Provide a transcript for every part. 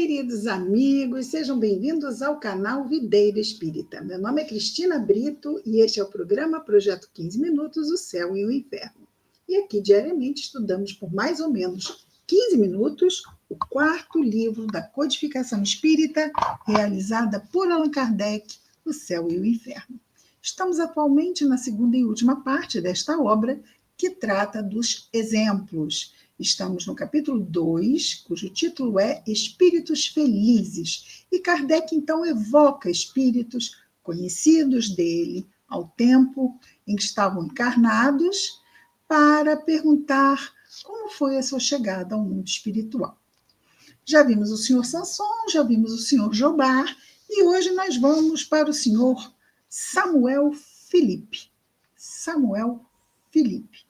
Queridos amigos, sejam bem-vindos ao canal Videira Espírita. Meu nome é Cristina Brito e este é o programa Projeto 15 Minutos, o Céu e o Inferno. E aqui diariamente estudamos por mais ou menos 15 minutos o quarto livro da codificação espírita realizada por Allan Kardec, O Céu e o Inferno. Estamos atualmente na segunda e última parte desta obra, que trata dos exemplos. Estamos no capítulo 2, cujo título é Espíritos Felizes. E Kardec, então, evoca espíritos conhecidos dele ao tempo em que estavam encarnados para perguntar como foi a sua chegada ao mundo espiritual. Já vimos o senhor Sanson, já vimos o senhor Jobard, e hoje nós vamos para o senhor Samuel Felipe. Samuel Felipe,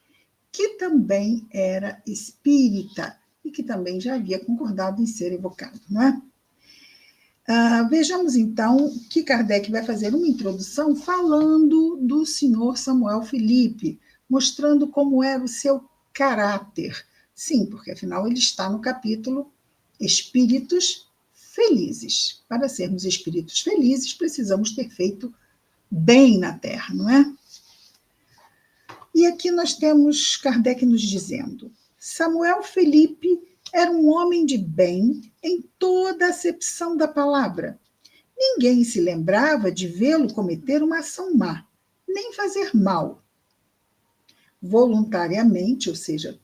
que também era espírita e que também já havia concordado em ser evocado, não é? Vejamos, então, que Kardec vai fazer uma introdução falando do senhor Samuel Felipe, mostrando como era o seu caráter. Sim, porque afinal ele está no capítulo Espíritos Felizes. Para sermos espíritos felizes, precisamos ter feito bem na Terra, não é? E aqui nós temos Kardec nos dizendo: Samuel Felipe era um homem de bem em toda a acepção da palavra. Ninguém se lembrava de vê-lo cometer uma ação má, nem fazer mal. Voluntariamente, ou seja,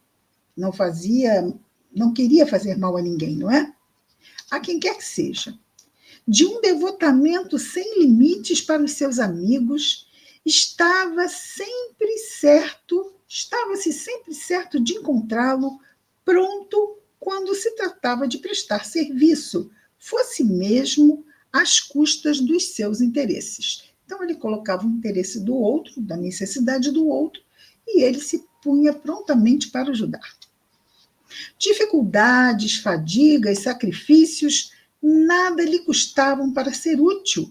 não queria fazer mal a ninguém, não é? A quem quer que seja. De um devotamento sem limites para os seus amigos, estava-se sempre certo de encontrá-lo pronto quando se tratava de prestar serviço, fosse mesmo às custas dos seus interesses. Então, ele colocava o interesse do outro, da necessidade do outro, e ele se punha prontamente para ajudar. Dificuldades, fadigas, sacrifícios, nada lhe custavam para ser útil,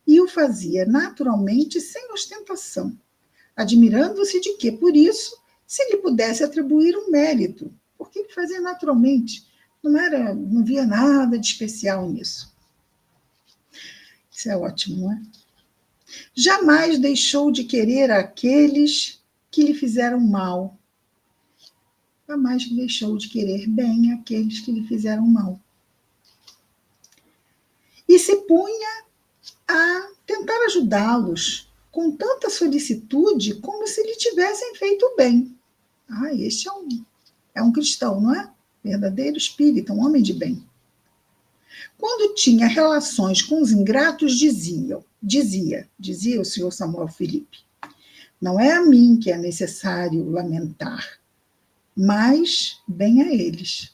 e o fazia naturalmente sem ostentação, admirando-se de que, por isso, se lhe pudesse atribuir um mérito, porque ele fazia naturalmente, não via nada de especial nisso. Isso é ótimo, não é? Jamais deixou de querer aqueles que lhe fizeram mal. Jamais deixou de querer bem aqueles que lhe fizeram mal. E se punha a tentar ajudá-los com tanta solicitude como se lhe tivessem feito bem. Este é um cristão, não é? Verdadeiro espírita, um homem de bem. Quando tinha relações com os ingratos, dizia o senhor Samuel Felipe: não é a mim que é necessário lamentar, mas bem a eles.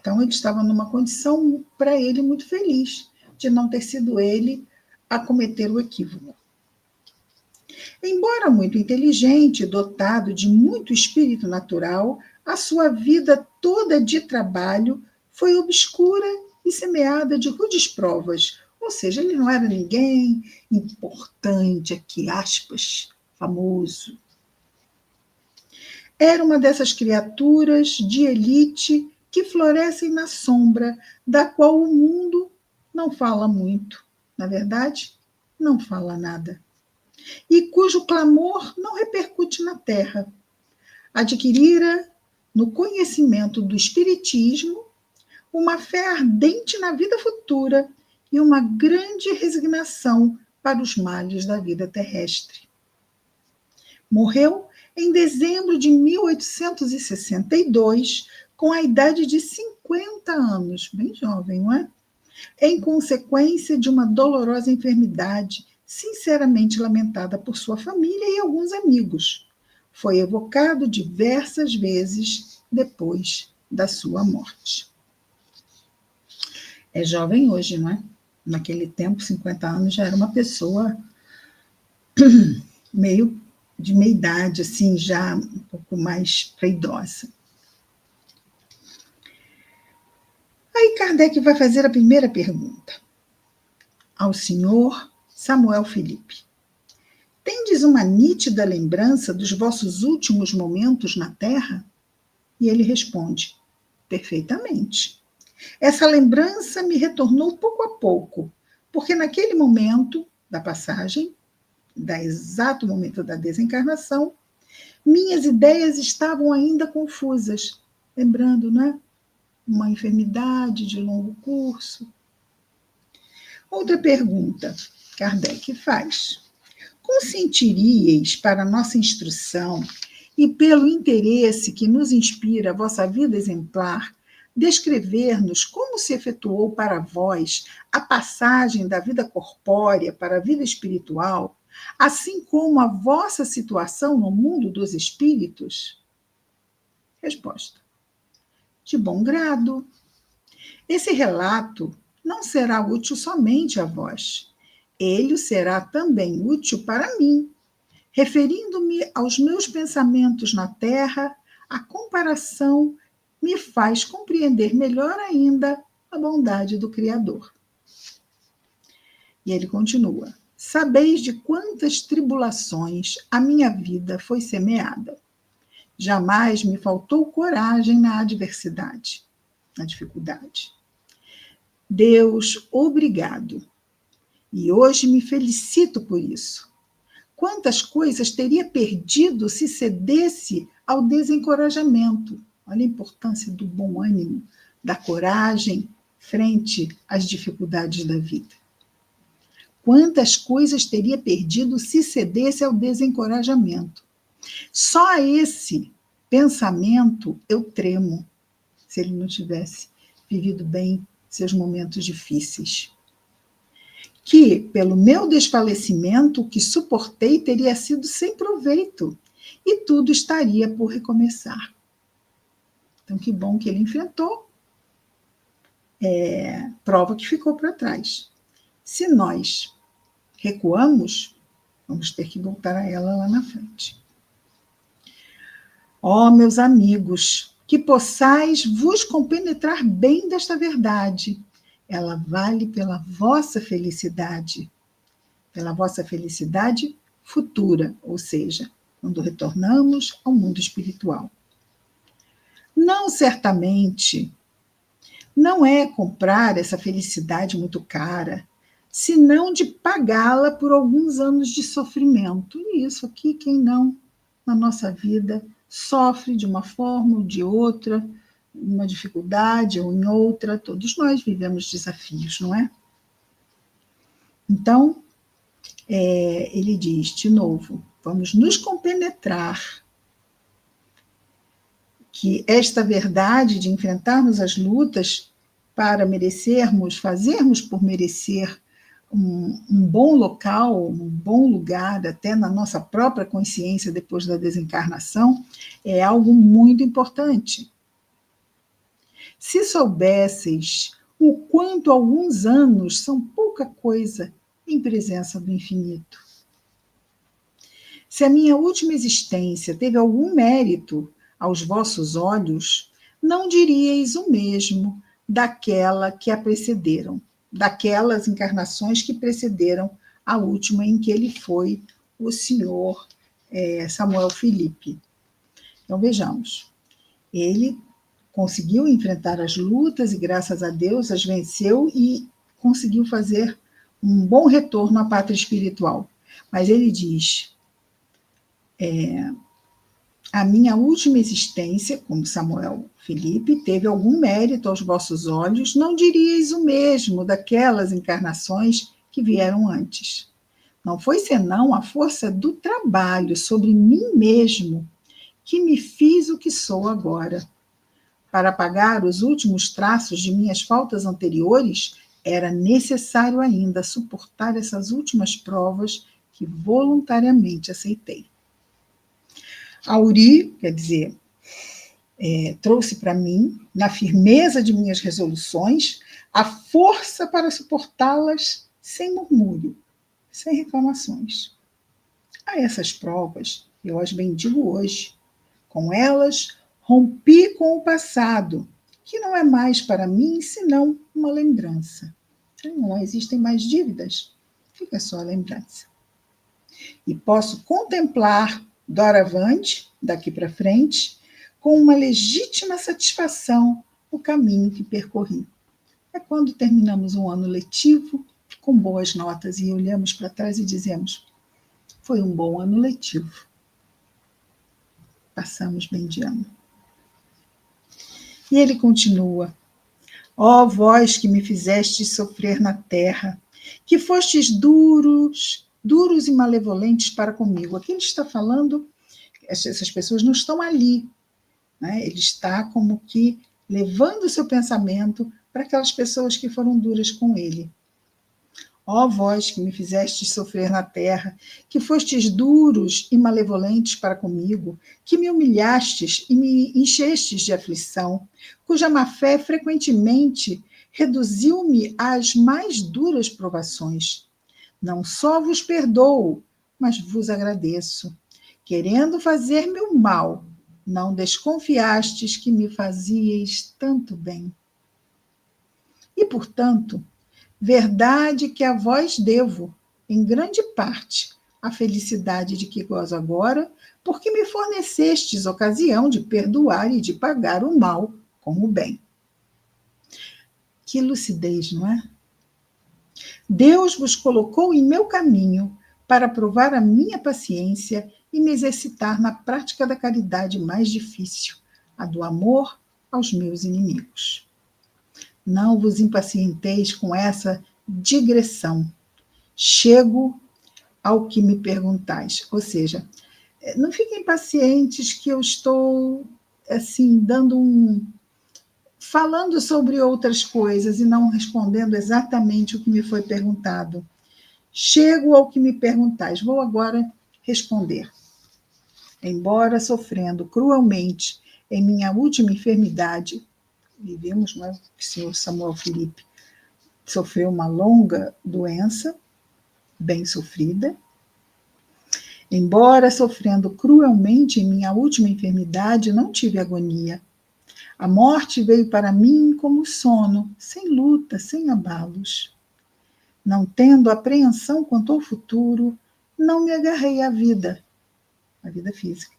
Então, ele estava numa condição, para ele, muito feliz de não ter sido ele a cometer o equívoco. Embora muito inteligente, dotado de muito espírito natural, a sua vida toda de trabalho foi obscura e semeada de rudes provas. Ou seja, ele não era ninguém importante, aqui, aspas, famoso. Era uma dessas criaturas de elite que florescem na sombra, da qual o mundo não fala muito. Na verdade, não fala nada. E cujo clamor não repercute na terra. Adquirira, no conhecimento do espiritismo, uma fé ardente na vida futura e uma grande resignação para os males da vida terrestre. Morreu em dezembro de 1862, com a idade de 50 anos, bem jovem, não é? Em consequência de uma dolorosa enfermidade, sinceramente lamentada por sua família e alguns amigos. Foi evocado diversas vezes depois da sua morte. É jovem hoje, não é? Naquele tempo, 50 anos, já era uma pessoa de meia idade, assim, já um pouco mais para idosa. Aí Kardec vai fazer a primeira pergunta ao senhor Samuel Felipe: tendes uma nítida lembrança dos vossos últimos momentos na Terra? E ele responde: perfeitamente. Essa lembrança me retornou pouco a pouco, porque naquele momento da passagem, do exato momento da desencarnação, minhas ideias estavam ainda confusas, lembrando, né? Uma enfermidade de longo curso. Outra pergunta, Kardec faz. Consentiríeis para nossa instrução e pelo interesse que nos inspira a vossa vida exemplar, descrever-nos como se efetuou para vós a passagem da vida corpórea para a vida espiritual, assim como a vossa situação no mundo dos espíritos? Resposta. De bom grado. Esse relato não será útil somente a vós. Ele será também útil para mim, referindo-me aos meus pensamentos na Terra, a comparação me faz compreender melhor ainda a bondade do Criador. E ele continua: sabeis de quantas tribulações a minha vida foi semeada. Jamais me faltou coragem na adversidade, na dificuldade. Deus, obrigado. E hoje me felicito por isso. Quantas coisas teria perdido se cedesse ao desencorajamento? Olha a importância do bom ânimo, da coragem frente às dificuldades da vida. Quantas coisas teria perdido se cedesse ao desencorajamento? Só a esse pensamento eu tremo, se ele não tivesse vivido bem seus momentos difíceis. Que, pelo meu desfalecimento, o que suportei teria sido sem proveito, e tudo estaria por recomeçar. Então, que bom que ele enfrentou, prova que ficou para trás. Se nós recuamos, vamos ter que voltar a ela lá na frente. Ó, meus amigos, que possais vos compenetrar bem desta verdade. Ela vale pela vossa felicidade futura, ou seja, quando retornamos ao mundo espiritual. Não, certamente, não é comprar essa felicidade muito cara, senão de pagá-la por alguns anos de sofrimento. E isso aqui, quem não, na nossa vida, sofre de uma forma ou de outra, uma dificuldade ou em outra, todos nós vivemos desafios, não é? Então, ele diz de novo, vamos nos compenetrar que esta verdade de enfrentarmos as lutas para merecermos, fazermos por merecer um bom local, um bom lugar, até na nossa própria consciência depois da desencarnação, é algo muito importante. Se soubesseis o quanto alguns anos são pouca coisa em presença do infinito. Se a minha última existência teve algum mérito aos vossos olhos, não diríeis o mesmo daquela que a precederam, daquelas encarnações que precederam a última em que ele foi o senhor Samuel Felipe. Então, vejamos. Ele conseguiu enfrentar as lutas e, graças a Deus, as venceu e conseguiu fazer um bom retorno à pátria espiritual. Mas ele diz, a minha última existência, como Samuel Felipe, teve algum mérito aos vossos olhos, não diríeis o mesmo daquelas encarnações que vieram antes. Não foi senão a força do trabalho sobre mim mesmo que me fiz o que sou agora. Para apagar os últimos traços de minhas faltas anteriores, era necessário ainda suportar essas últimas provas que voluntariamente aceitei. Auri, quer dizer, trouxe para mim, na firmeza de minhas resoluções, a força para suportá-las sem murmúrio, sem reclamações. A essas provas, eu as bendigo hoje. Com elas, rompi com o passado, que não é mais para mim senão uma lembrança. Não existem mais dívidas, fica só a lembrança. E posso contemplar, doravante, daqui para frente, com uma legítima satisfação, o caminho que percorri. quando terminamos um ano letivo com boas notas e olhamos para trás e dizemos: foi um bom ano letivo. Passamos bem de ano. E ele continua: ó vós que me fizestes sofrer na terra, que fostes duros e malevolentes para comigo. Aqui ele está falando, essas pessoas não estão ali, né? Ele está como que levando o seu pensamento para aquelas pessoas que foram duras com ele. Ó vós que me fizestes sofrer na terra, que fostes duros e malevolentes para comigo, que me humilhastes e me enchestes de aflição, cuja má-fé frequentemente reduziu-me às mais duras provações. Não só vos perdoo, mas vos agradeço. Querendo fazer-me o mal, não desconfiastes que me fazieis tanto bem. E, portanto, verdade que a vós devo, em grande parte, a felicidade de que gozo agora, porque me fornecestes ocasião de perdoar e de pagar o mal com o bem. Que lucidez, não é? Deus vos colocou em meu caminho para provar a minha paciência e me exercitar na prática da caridade mais difícil, a do amor aos meus inimigos. Não vos impacienteis com essa digressão. Chego ao que me perguntais. Ou seja, não fiquem pacientes que eu estou assim falando sobre outras coisas e não respondendo exatamente o que me foi perguntado. Chego ao que me perguntais. Vou agora responder. Embora sofrendo cruelmente em minha última enfermidade, vivemos, não é? O senhor Samuel Felipe sofreu uma longa doença, bem sofrida. Embora sofrendo cruelmente em minha última enfermidade, não tive agonia. A morte veio para mim como sono, sem luta, sem abalos. Não tendo apreensão quanto ao futuro, não me agarrei à vida, a vida física.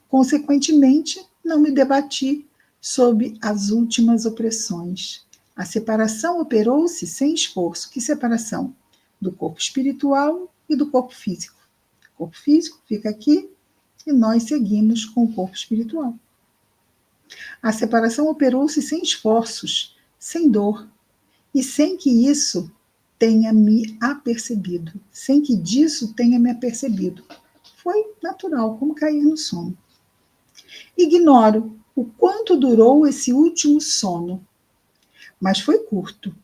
Consequentemente, não me debati sob as últimas opressões. A separação operou-se sem esforço. Que separação? Do corpo espiritual e do corpo físico. O corpo físico fica aqui e nós seguimos com o corpo espiritual. A separação operou-se sem esforços, sem dor, e sem que isso tenha me apercebido, sem que disso tenha me apercebido. Foi natural, como cair no sono. Ignoro o quanto durou esse último sono, mas foi curto.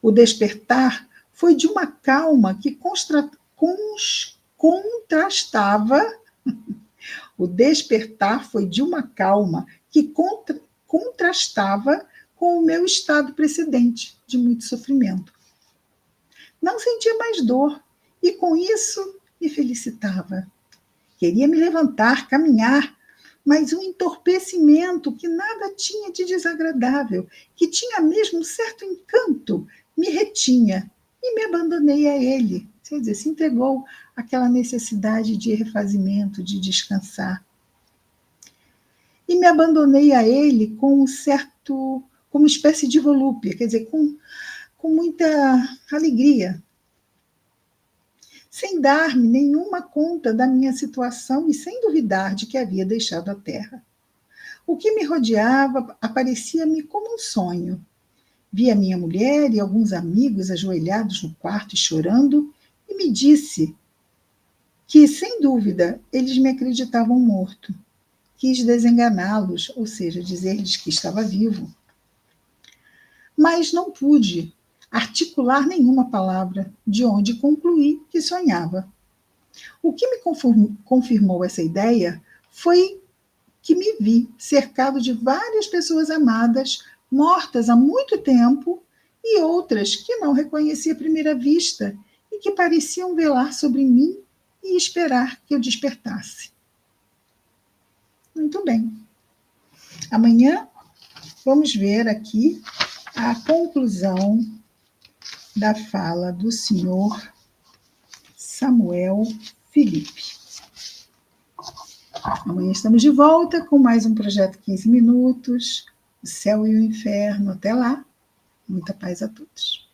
O despertar foi de uma calma que contrastava. O despertar foi de uma calma que contrastava com o meu estado precedente, de muito sofrimento. Não sentia mais dor, e com isso me felicitava. Queria me levantar, caminhar, mas um entorpecimento que nada tinha de desagradável, que tinha mesmo um certo encanto, me retinha, e me abandonei a ele. Quer dizer, se entregou àquela necessidade de refazimento, de descansar. E me abandonei a ele com como uma espécie de volúpia, quer dizer, com muita alegria, sem dar-me nenhuma conta da minha situação e sem duvidar de que havia deixado a terra. O que me rodeava aparecia-me como um sonho. Vi a minha mulher e alguns amigos ajoelhados no quarto e chorando, e me disse que, sem dúvida, eles me acreditavam morto. Quis desenganá-los, ou seja, dizer-lhes que estava vivo. Mas não pude articular nenhuma palavra, de onde concluí que sonhava. O que me confirmou essa ideia foi que me vi cercado de várias pessoas amadas, mortas há muito tempo, e outras que não reconheci à primeira vista e que pareciam velar sobre mim e esperar que eu despertasse. Muito bem. Amanhã vamos ver aqui a conclusão da fala do senhor Samuel Felipe. Amanhã estamos de volta com mais um Projeto 15 Minutos, o Céu e o Inferno. Até lá! Muita paz a todos.